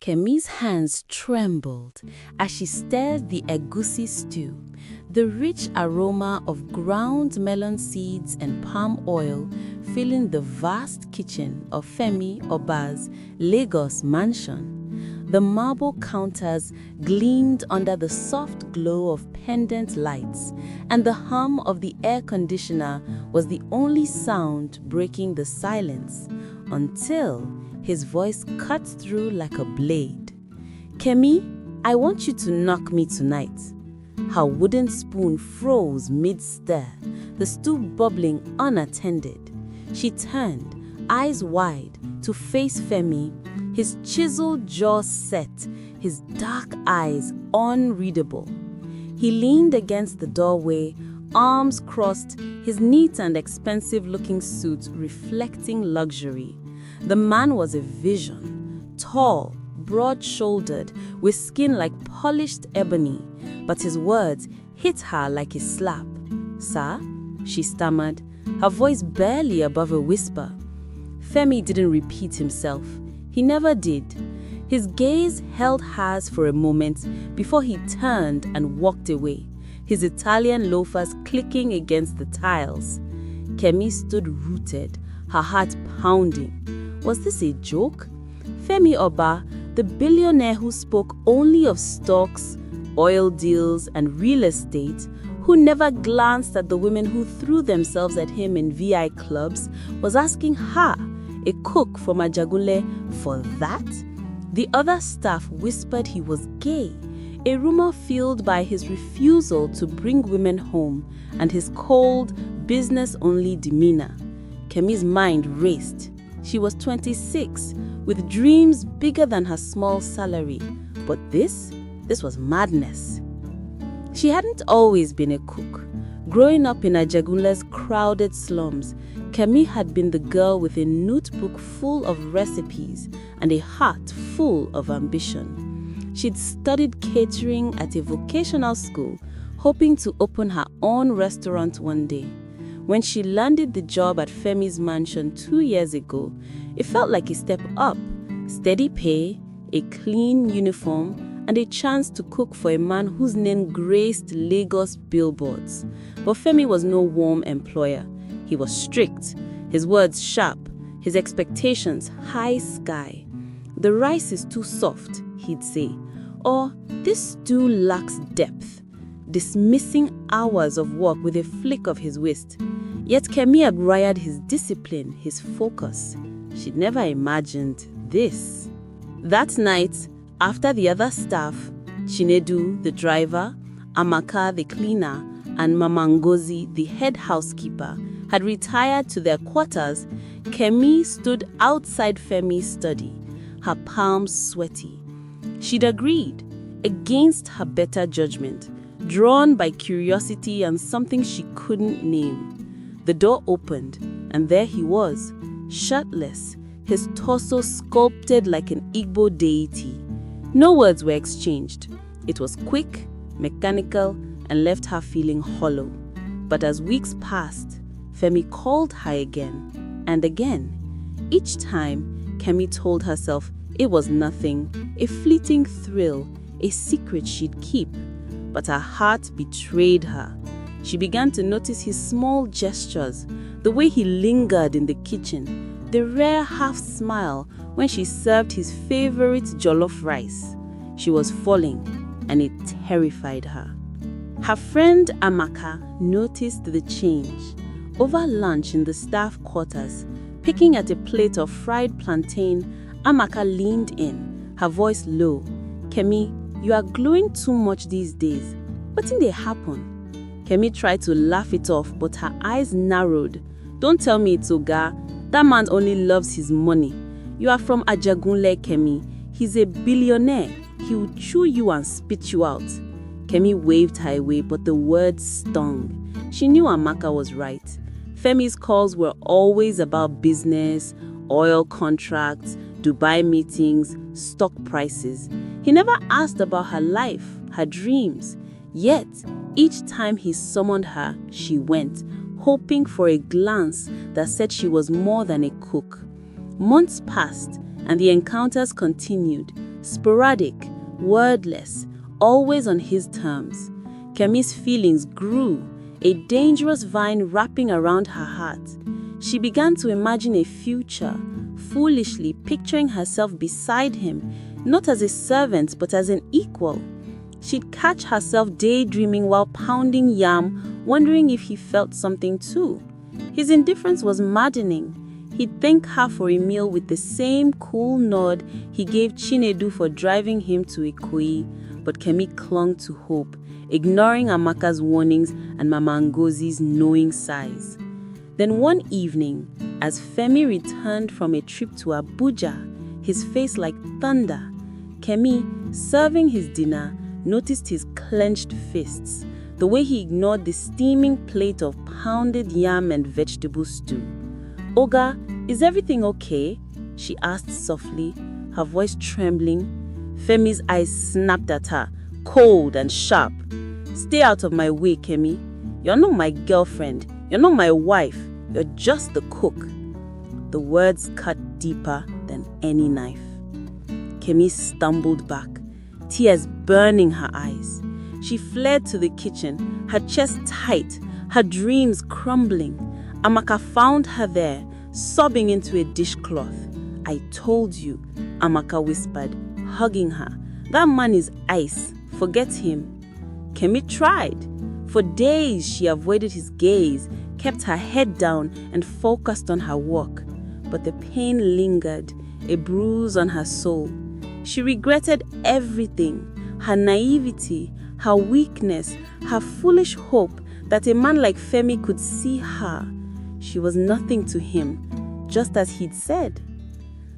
Kemi's hands trembled as she stirred the Egusi stew. The rich aroma of ground melon seeds and palm oil filling the vast kitchen of Femi Oba's Lagos mansion. The marble counters gleamed under the soft glow of pendant lights, and the hum of the air conditioner was the only sound breaking the silence, until his voice cut through like a blade. "Kemi, I want you to knock me tonight." Her wooden spoon froze mid-stir, the stew bubbling unattended. She turned, eyes wide, to face Femi, his chiseled jaw set, his dark eyes unreadable. He leaned against the doorway, arms crossed, his neat and expensive-looking suit reflecting luxury. The man was a vision, tall, broad-shouldered, with skin like polished ebony, but his words hit her like a slap. "Sir?" she stammered, her voice barely above a whisper. Femi didn't repeat himself. He never did. His gaze held hers for a moment before he turned and walked away, his Italian loafers clicking against the tiles. Kemi stood rooted, her heart pounding. Was this a joke? Femi Oba, the billionaire who spoke only of stocks, oil deals, and real estate, who never glanced at the women who threw themselves at him in VI clubs, was asking her, a cook from Ajegunle, for that? The other staff whispered he was gay, a rumor fueled by his refusal to bring women home and his cold, business-only demeanor. Kemi's mind raced. She was 26, with dreams bigger than her small salary. But this was madness. She hadn't always been a cook. Growing up in Ajegunle's crowded slums, Kemi had been the girl with a notebook full of recipes and a heart full of ambition. She'd studied catering at a vocational school, hoping to open her own restaurant one day. When she landed the job at Femi's mansion 2 years ago, it felt like a step up. Steady pay, a clean uniform, and a chance to cook for a man whose name graced Lagos billboards. But Femi was no warm employer. He was strict, his words sharp, his expectations high sky. "The rice is too soft," he'd say, or "this stew lacks depth," dismissing hours of work with a flick of his wrist. Yet Kemi admired his discipline, his focus. She'd never imagined this. That night, after the other staff, Chinedu, the driver, Amaka, the cleaner, and Mama Ngozi, the head housekeeper, had retired to their quarters, Kemi stood outside Femi's study, her palms sweaty. She'd agreed, against her better judgment, drawn by curiosity and something she couldn't name. The door opened, and there he was, shirtless, his torso sculpted like an Igbo deity. No words were exchanged. It was quick, mechanical, and left her feeling hollow. But as weeks passed, Femi called her again and again. Each time, Kemi told herself it was nothing, a fleeting thrill, a secret she'd keep. But her heart betrayed her. She began to notice his small gestures, the way he lingered in the kitchen, the rare half-smile when she served his favorite jollof rice. She was falling, and it terrified her. Her friend Amaka noticed the change. Over lunch in the staff quarters, picking at a plate of fried plantain, Amaka leaned in, her voice low. "Kemi, you are glowing too much these days. What did they happen?" Kemi tried to laugh it off, but her eyes narrowed. "Don't tell me it's Oga. That man only loves his money. You are from Ajegunle, Kemi. He's a billionaire. He will chew you and spit you out." Kemi waved her away, but the words stung. She knew Amaka was right. Femi's calls were always about business, oil contracts, Dubai meetings, stock prices. He never asked about her life, her dreams. Yet, each time he summoned her, she went, hoping for a glance that said she was more than a cook. Months passed, and the encounters continued. sporadic, wordless, always on his terms. Kemi's feelings grew, a dangerous vine wrapping around her heart. She began to imagine a future, foolishly picturing herself beside him, not as a servant but as an equal. She'd catch herself daydreaming while pounding yam, wondering if he felt something too. His indifference was maddening. He'd thank her for a meal with the same cool nod he gave Chinedu for driving him to Ikoyi, but Kemi clung to hope, ignoring Amaka's warnings and Mama Ngozi's knowing sighs. Then one evening, as Femi returned from a trip to Abuja, his face like thunder, Kemi, serving his dinner, noticed his clenched fists, the way he ignored the steaming plate of pounded yam and vegetable stew. "Oga, is everything okay?" she asked softly, her voice trembling. Femi's eyes snapped at her, cold and sharp. "Stay out of my way, Kemi. You're not my girlfriend. You're not my wife. You're just the cook." The words cut deeper than any knife. Kemi stumbled back, tears burning her eyes. She fled to the kitchen, her chest tight, her dreams crumbling. Amaka found her there, sobbing into a dishcloth. "I told you," Amaka whispered, hugging her. "That man is ice. Forget him." Kemi tried. For days she avoided his gaze, kept her head down and focused on her work. But the pain lingered, a bruise on her soul. She regretted everything, her naivety, her weakness, her foolish hope that a man like Femi could see her. She was nothing to him, just as he'd said.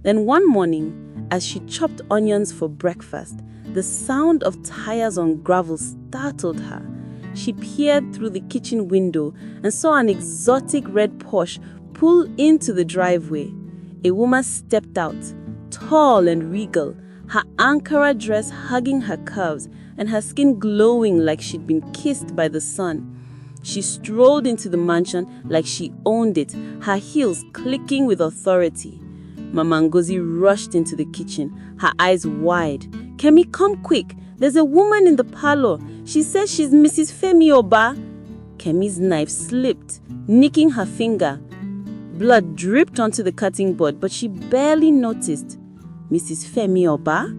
Then one morning, as she chopped onions for breakfast, the sound of tires on gravel startled her. She peered through the kitchen window and saw an exotic red Porsche pull into the driveway. A woman stepped out, tall and regal, her Ankara dress hugging her curves and her skin glowing like she'd been kissed by the sun. She strolled into the mansion like she owned it, her heels clicking with authority. Mama Ngozi rushed into the kitchen, her eyes wide. "Kemi, come quick. There's a woman in the parlor. She says she's Mrs. Femi Oba." Kemi's knife slipped, nicking her finger. Blood dripped onto the cutting board, but she barely noticed. Mrs. Femi Oba?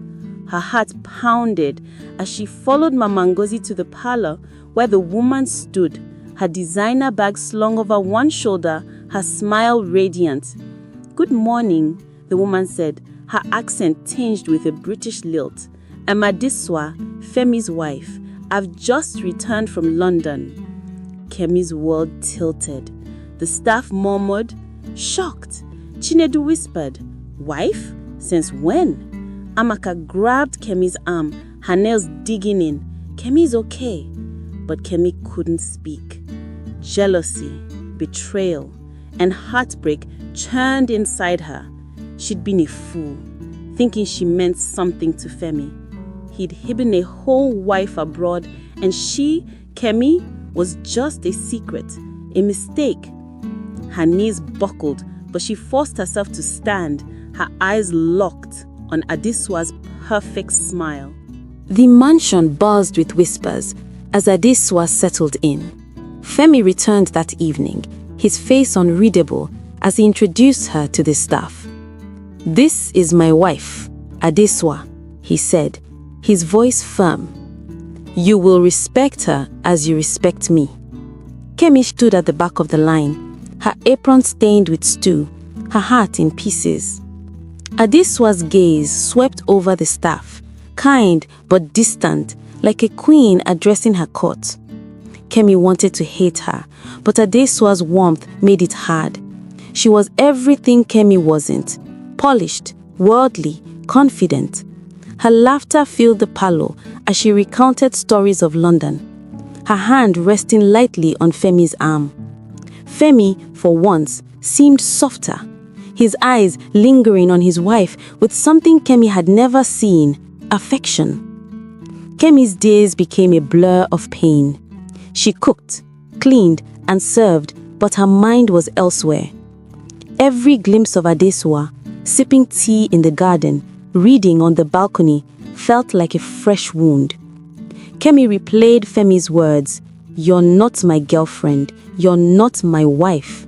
Her heart pounded as she followed Mama Ngozi to the parlor where the woman stood, her designer bag slung over one shoulder, her smile radiant. "Good morning," the woman said, her accent tinged with a British lilt. "I'm Adeswa, Femi's wife. I've just returned from London." Kemi's world tilted. The staff murmured, shocked. Chinedu whispered, "Wife? Since when?" Amaka grabbed Kemi's arm, her nails digging in. "Kemi's okay." But Kemi couldn't speak. Jealousy, betrayal, and heartbreak churned inside her. She'd been a fool, thinking she meant something to Femi. He'd hidden a whole wife abroad, and she, Kemi, was just a secret, a mistake. Her knees buckled, but she forced herself to stand, her eyes locked on Adeswa's perfect smile. The mansion buzzed with whispers as Adeswa settled in. Femi returned that evening, his face unreadable as he introduced her to the staff. "This is my wife, Adeswa," he said, his voice firm. "You will respect her as you respect me." Kemi stood at the back of the line, her apron stained with stew, her heart in pieces. Adeswa's gaze swept over the staff, kind but distant, like a queen addressing her court. Kemi wanted to hate her, but Adeswa's warmth made it hard. She was everything Kemi wasn't: polished, worldly, confident. Her laughter filled the parlor as she recounted stories of London, her hand resting lightly on Femi's arm. Femi, for once, seemed softer, his eyes lingering on his wife with something Kemi had never seen: affection. Kemi's days became a blur of pain. She cooked, cleaned, and served, but her mind was elsewhere. Every glimpse of Adeswa, sipping tea in the garden, reading on the balcony, felt like a fresh wound. Kemi replayed Femi's words, "You're not my girlfriend, you're not my wife."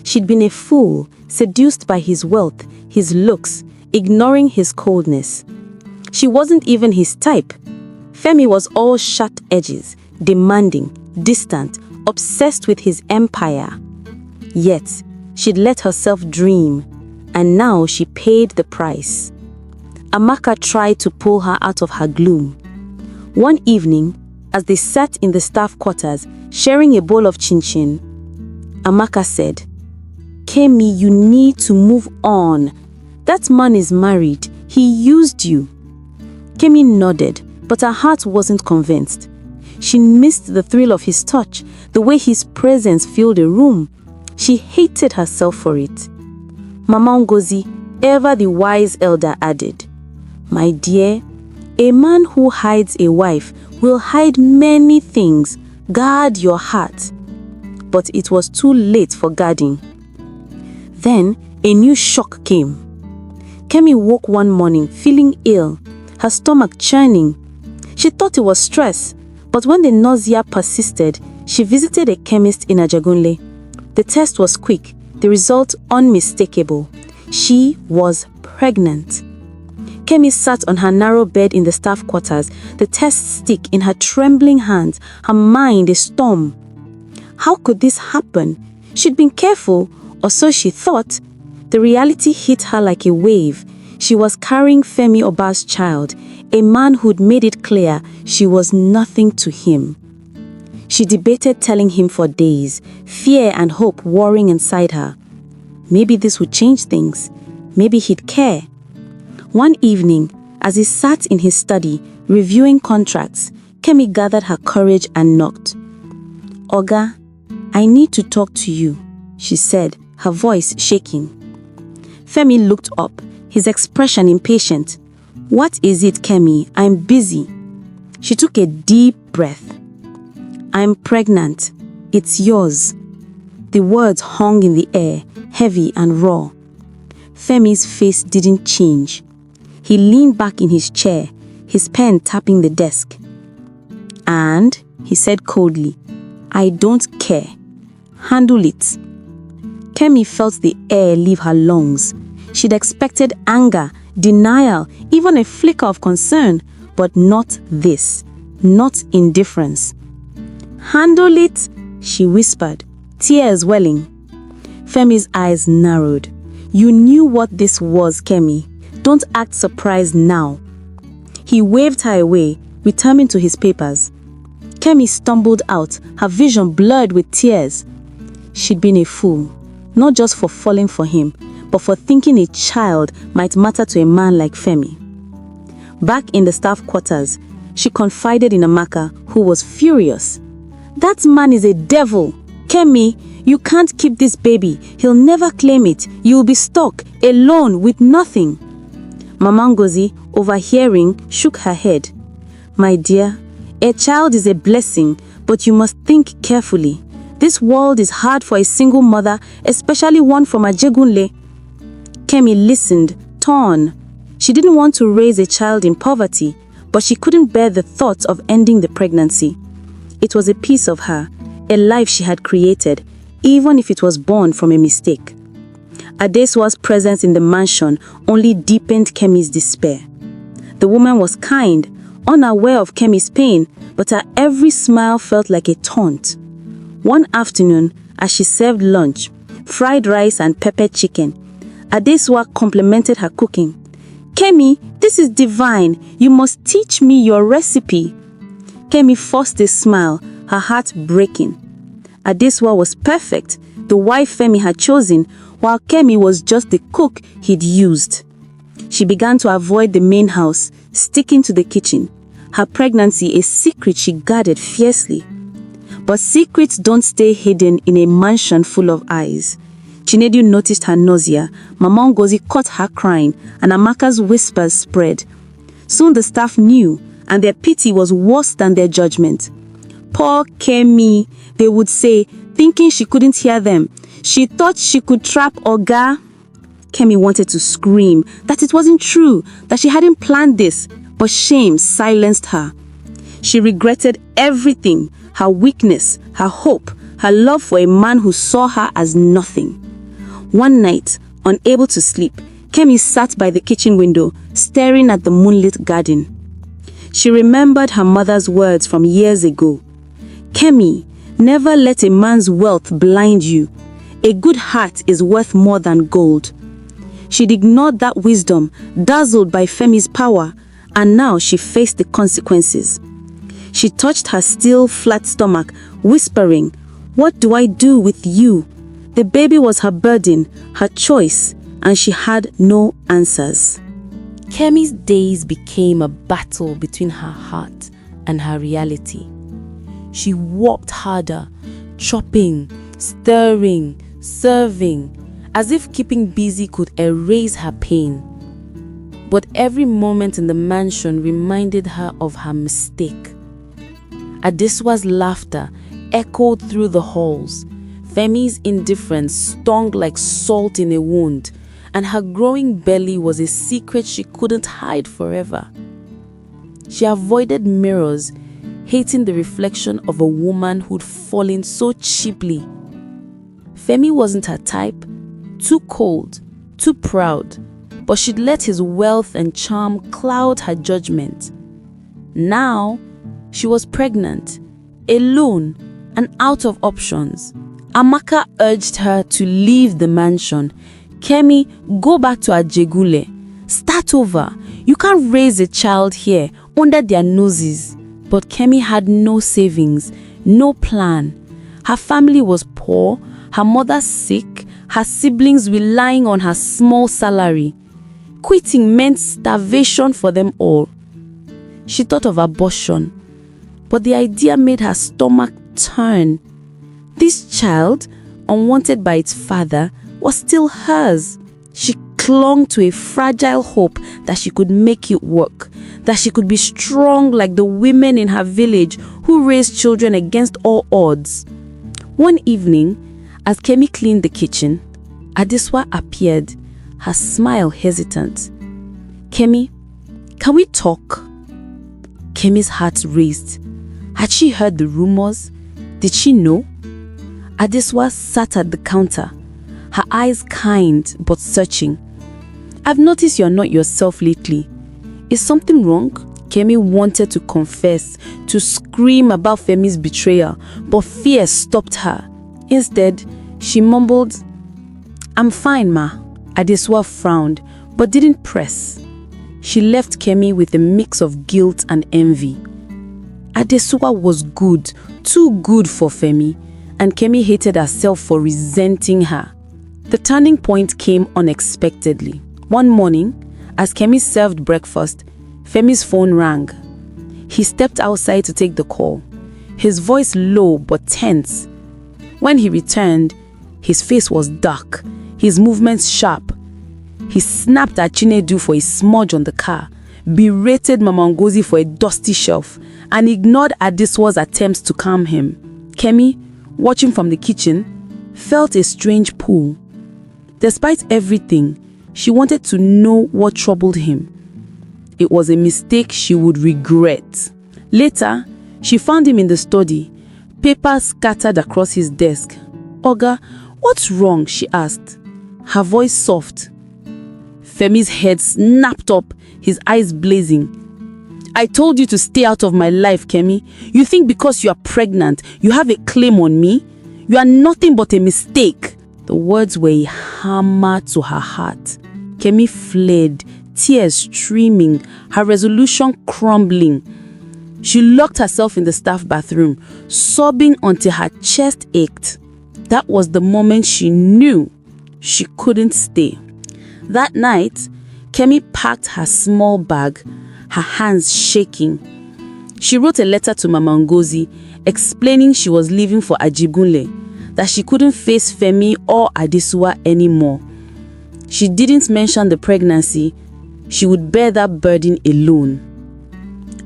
She'd been a fool, seduced by his wealth, his looks, ignoring his coldness. She wasn't even his type. Femi was all sharp edges, demanding, distant, obsessed with his empire. Yet, she'd let herself dream, and now she paid the price. Amaka tried to pull her out of her gloom. One evening, as they sat in the staff quarters, sharing a bowl of chin-chin, Amaka said, "Kemi, you need to move on. That man is married. He used you." Kemi nodded, but her heart wasn't convinced. She missed the thrill of his touch, the way his presence filled the room. She hated herself for it. Mama Ngozi, ever the wise elder, added, "My dear, a man who hides a wife will hide many things. Guard your heart." But it was too late for guarding. Then a new shock came. Kemi woke one morning feeling ill, her stomach churning. She thought it was stress, but when the nausea persisted, she visited a chemist in Ajegunle. The test was quick, the result unmistakable. She was pregnant. Kemi sat on her narrow bed in the staff quarters, the test stick in her trembling hands, her mind a storm. How could this happen? She'd been careful, or so she thought. The reality hit her like a wave. She was carrying Femi Oba's child, a man who'd made it clear she was nothing to him. She debated telling him for days, fear and hope warring inside her. Maybe this would change things. Maybe he'd care. One evening, as he sat in his study, reviewing contracts, Kemi gathered her courage and knocked. "Oga, I need to talk to you," she said, her voice shaking. Femi looked up, his expression impatient. "What is it, Kemi? I'm busy." She took a deep breath. "I'm pregnant. It's yours." The words hung in the air, heavy and raw. Femi's face didn't change. He leaned back in his chair, his pen tapping the desk. "And," he said coldly, "I don't care. Handle it." Kemi felt the air leave her lungs. She'd expected anger, denial, even a flicker of concern, but not this, not indifference. "Handle it," she whispered, tears welling. Femi's eyes narrowed. "You knew what this was, Kemi. Don't act surprised now." He waved her away, returning to his papers. Kemi stumbled out, her vision blurred with tears. She'd been a fool, not just for falling for him, but for thinking a child might matter to a man like Femi. Back in the staff quarters, she confided in Amaka, who was furious. "That man is a devil. Kemi, you can't keep this baby. He'll never claim it. You'll be stuck, alone, with nothing." Mama Ngozi, overhearing, shook her head. "My dear, a child is a blessing, but you must think carefully. This world is hard for a single mother, especially one from Ajegunle." Kemi listened, torn. She didn't want to raise a child in poverty, but she couldn't bear the thought of ending the pregnancy. It was a piece of her, a life she had created, even if it was born from a mistake. Adeswa's presence in the mansion only deepened Kemi's despair. The woman was kind, unaware of Kemi's pain, but her every smile felt like a taunt. One afternoon, as she served lunch, fried rice and peppered chicken, Adeswa complimented her cooking. "Kemi, this is divine. You must teach me your recipe." Kemi forced a smile, her heart breaking. Adeswa was perfect, the wife Femi had chosen, while Kemi was just the cook he'd used. She began to avoid the main house, sticking to the kitchen, her pregnancy a secret she guarded fiercely. But secrets don't stay hidden in a mansion full of eyes. Chinedu noticed her nausea, Mama Ngozi caught her crying, and Amaka's whispers spread. Soon the staff knew, and their pity was worse than their judgment. "Poor Kemi," they would say, thinking she couldn't hear them. "She thought she could trap Oga." Kemi wanted to scream that it wasn't true, that she hadn't planned this, but shame silenced her. She regretted everything, her weakness, her hope, her love for a man who saw her as nothing. One night, unable to sleep, Kemi sat by the kitchen window, staring at the moonlit garden. She remembered her mother's words from years ago. Kemi, never let a man's wealth blind you. A good heart is worth more than gold. She'd ignored that wisdom, dazzled by Femi's power, and now she faced the consequences. She touched her still, flat stomach, whispering, "What do I do with you?" The baby was her burden, her choice, and she had no answers. Kemi's days became a battle between her heart and her reality. She worked harder, chopping, stirring, serving, as if keeping busy could erase her pain. But every moment in the mansion reminded her of her mistake. Adeswa's laughter echoed through the halls. Femi's indifference stung like salt in a wound, and her growing belly was a secret she couldn't hide forever. She avoided mirrors, hating the reflection of a woman who'd fallen so cheaply. Femi wasn't her type, too cold, too proud, but she'd let his wealth and charm cloud her judgment. Now, she was pregnant, alone, and out of options. Amaka urged her to leave the mansion. "Kemi, go back to Ajegunle. Start over. You can't raise a child here under their noses." But Kemi had no savings, no plan. Her family was poor, her mother sick, her siblings relying on her small salary. Quitting meant starvation for them all. She thought of abortion, but the idea made her stomach turn. This child, unwanted by its father, was still hers. She clung to a fragile hope that she could make it work, that she could be strong like the women in her village who raised children against all odds. One evening, as Kemi cleaned the kitchen, Adeswa appeared, her smile hesitant. "Kemi, can we talk?" Kemi's heart raced. Had she heard the rumors? Did she know? Adeswa sat at the counter, her eyes kind but searching. "I've noticed you're not yourself lately. Is something wrong?" Kemi wanted to confess, to scream about Femi's betrayal, but fear stopped her. Instead, she mumbled, "I'm fine, ma." Adeswa frowned, but didn't press. She left Kemi with a mix of guilt and envy. Adeswa was good, too good for Femi, and Kemi hated herself for resenting her. The turning point came unexpectedly. One morning, as Kemi served breakfast, Femi's phone rang. He stepped outside to take the call, his voice low but tense. When he returned, his face was dark, his movements sharp. He snapped at Chinedu for a smudge on the car, berated Mama Ngozi for a dusty shelf, and ignored Adeswa's attempts to calm him. Kemi, watching from the kitchen, felt a strange pull. Despite everything, she wanted to know what troubled him. It was a mistake she would regret. Later, she found him in the study, papers scattered across his desk. "Oga, what's wrong?" she asked, her voice soft. Femi's head snapped up, his eyes blazing. "I told you to stay out of my life, Kemi. You think because you are pregnant, you have a claim on me? You are nothing but a mistake." The words were a hammer to her heart. Kemi fled, tears streaming, her resolution crumbling. She locked herself in the staff bathroom, sobbing until her chest ached. That was the moment she knew she couldn't stay. That night, Kemi packed her small bag, her hands shaking. She wrote a letter to Mama Ngozi, explaining she was leaving for Ajegunle, that she couldn't face Femi or Adeswa anymore. She didn't mention the pregnancy. She would bear that burden alone.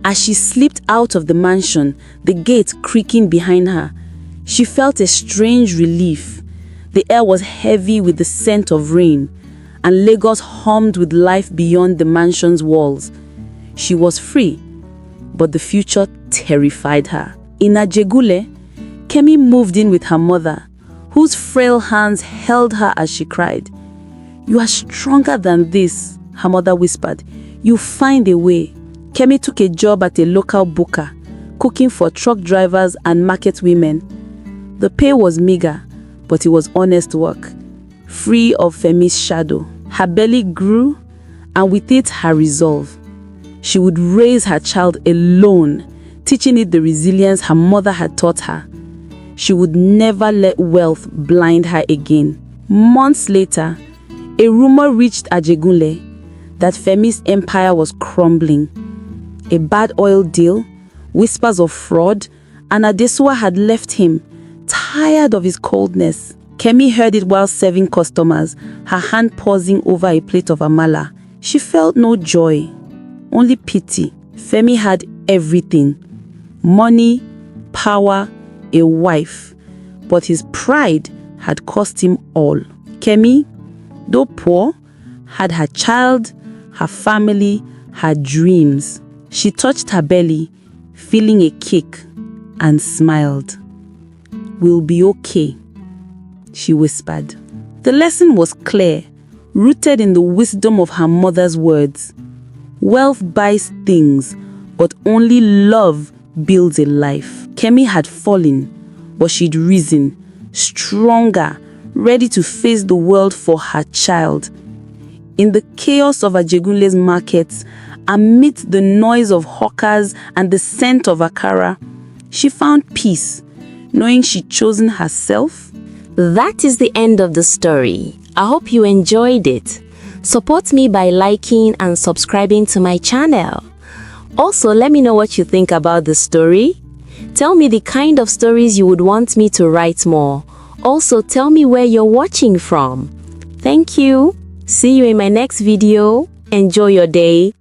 As she slipped out of the mansion, the gate creaking behind her, she felt a strange relief. The air was heavy with the scent of rain, and Lagos hummed with life beyond the mansion's walls. She was free, but the future terrified her. In Ajegunle, Kemi moved in with her mother, whose frail hands held her as she cried. "You are stronger than this," her mother whispered. "You find a way." Kemi took a job at a local booker, cooking for truck drivers and market women. The pay was meager, but it was honest work, free of Femi's shadow. Her belly grew, and with it her resolve. She would raise her child alone, teaching it the resilience her mother had taught her. She would never let wealth blind her again. Months later, a rumor reached Ajegunle that Femi's empire was crumbling. A bad oil deal, whispers of fraud, and Adesua had left him, tired of his coldness. Kemi heard it while serving customers, her hand pausing over a plate of amala. She felt no joy, only pity. Femi had everything: money, power, a wife, but his pride had cost him all. Kemi, though poor, had her child, her family, her dreams. She touched her belly, feeling a kick, and smiled. "We'll be okay," she whispered. The lesson was clear, rooted in the wisdom of her mother's words. Wealth buys things, but only love builds a life. Kemi had fallen, but she'd risen, stronger, ready to face the world for her child. In the chaos of Ajegunle's markets, amidst the noise of hawkers and the scent of Ankara, she found peace, knowing she'd chosen herself. That is the end of the story. I hope you enjoyed it. Support me by liking and subscribing to my channel. Also, let me know what you think about the story. Tell me the kind of stories you would want me to write more. Also, tell me where you're watching from. Thank you. See you in my next video. Enjoy your day.